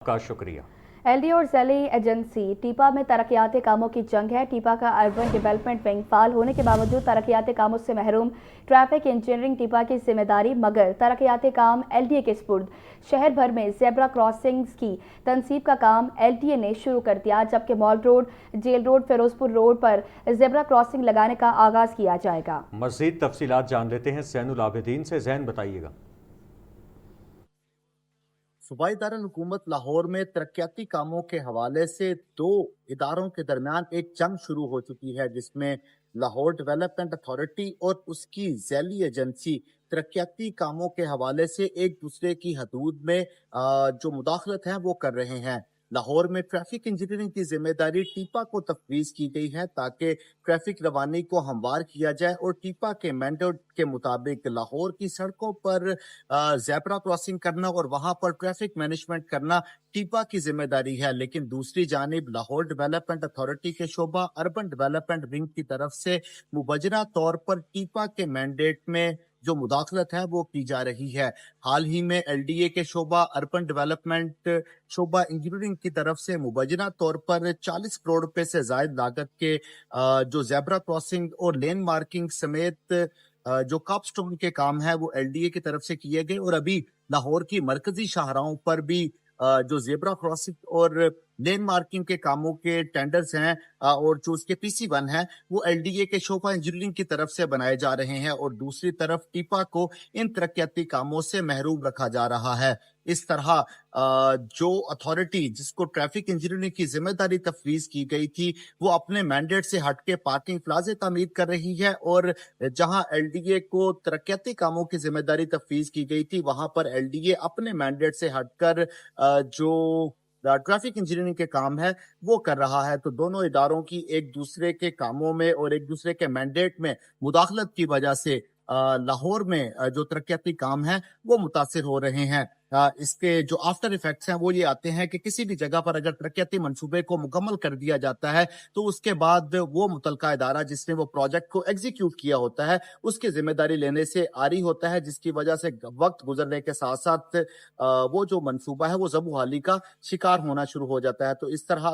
का शुक्रिया। एलडीए और ज़ैली एजेंसी टीपा में तरक्याती कामों की जंग है। टीपा का अर्बन डेवलपमेंट विंग फाल होने के बावजूद तरक्याती कामों से महरूम। ट्रैफिक इंजीनियरिंग टीपा की जिम्मेदारी, मगर तरक्याती काम एलडीए के स्पुर्द। शहर भर में ज़ेब्रा क्रॉसिंग्स की तनसीब का काम एलडीए ने शुरू कर दिया, जबकि mall road, jail road, Ferozepur road पर ज़ेब्रा क्रॉसिंग लगाने का आगाज किया जाएगा। मज़ीद तफसीलात जान लेते हैं ज़ैनुल आबिदीन से। ज़ैन, बताइएगा। सूबाई दारुल हुकूमत लाहौर में तरक्याती कामों के हवाले से दो इदारों के दरमियान एक जंग शुरू हो चुकी है, जिसमें लाहौर डेवलपमेंट अथॉरिटी और उसकी ज़ैली एजेंसी तरक्याती कामों के हवाले से एक दूसरे की हदूद में जो मुदाखलत है वो कर रहे हैं। लाहौर में ट्रैफिक इंजीनियरिंग की जिम्मेदारी टीपा को तफवीज़ की गई है ताकि ट्रैफिक रवानी को हमवार किया जाए और टीपा के मैंडेट के मुताबिक लाहौर की सड़कों पर ज़ेब्रा क्रॉसिंग करना और वहां पर ट्रैफिक मैनेजमेंट करना टीपा की जिम्मेदारी है। लेकिन दूसरी जानिब लाहौर डेवलपमेंट अथॉरिटी के शोबा अर्बन डेवलपमेंट विंग की तरफ से मुबजरा तौर पर टीपा के मैंडेट में जो मुदाखलत है वो की जा रही है। हाल ही में एलडीए के शोबा अर्बन डेवलपमेंट शोबा इंजीनियरिंग की तरफ से मुबजना तौर पर 40 करोड़ रुपए से ज्यादा लागत के जो ज़ेब्रा क्रॉसिंग और लेन मार्किंग समेत जो कॉपस्टोन के काम है वो एलडीए की तरफ से किए गए और अभी लाहौर की मरकजी शाहराहों पर भी जो ज़ेब्रा क्रॉसिंग और लेन मार्किंग के कामों के टेंडर्स हैं और जो उसके पीसी1 है वो एलडीए के शोबा इंजीनियरिंग की तरफ से बनाए जा रहे हैं और दूसरी तरफ टीपा को इन तरक्याती कामों से महरूम रखा जा रहा है। इस तरह जो अथॉरिटी जिसको ट्रैफिक इंजीनियरिंग की जिम्मेदारी तफवीज की गई थी वो अपने मैंडेट से हटके पार्किंग प्लाजे तामीर कर रही है और जहां एलडीए को तरक्याती कामों की जिम्मेदारी तफवीज की गई थी वहां पर एलडीए अपने मैंडेट से हटकर जो ट्रैफिक इंजीनियरिंग के काम है वो कर रहा है। तो दोनों इदारों की एक दूसरे के कामों में और एक दूसरे के मैंडेट में मुदाखलत की वजह से लाहौर में जो तरक्याती काम है वो मुतासिर हो रहे हैं। इसके जो आफ्टर इफेक्ट्स हैं वो ये आते हैं कि किसी भी जगह पर अगर तरक्याती मंसूबे को मुकम्मल कर दिया जाता है तो उसके बाद वो मुतलका इदारा जिसने वो प्रोजेक्ट को एग्जीक्यूट किया होता है उसकी जिम्मेदारी लेने से आरी होता है, जिसकी वजह से वक्त गुजरने के साथ साथ वो जो मंसूबा है वो ज़बूहाली का शिकार होना शुरू हो जाता है। तो इस तरह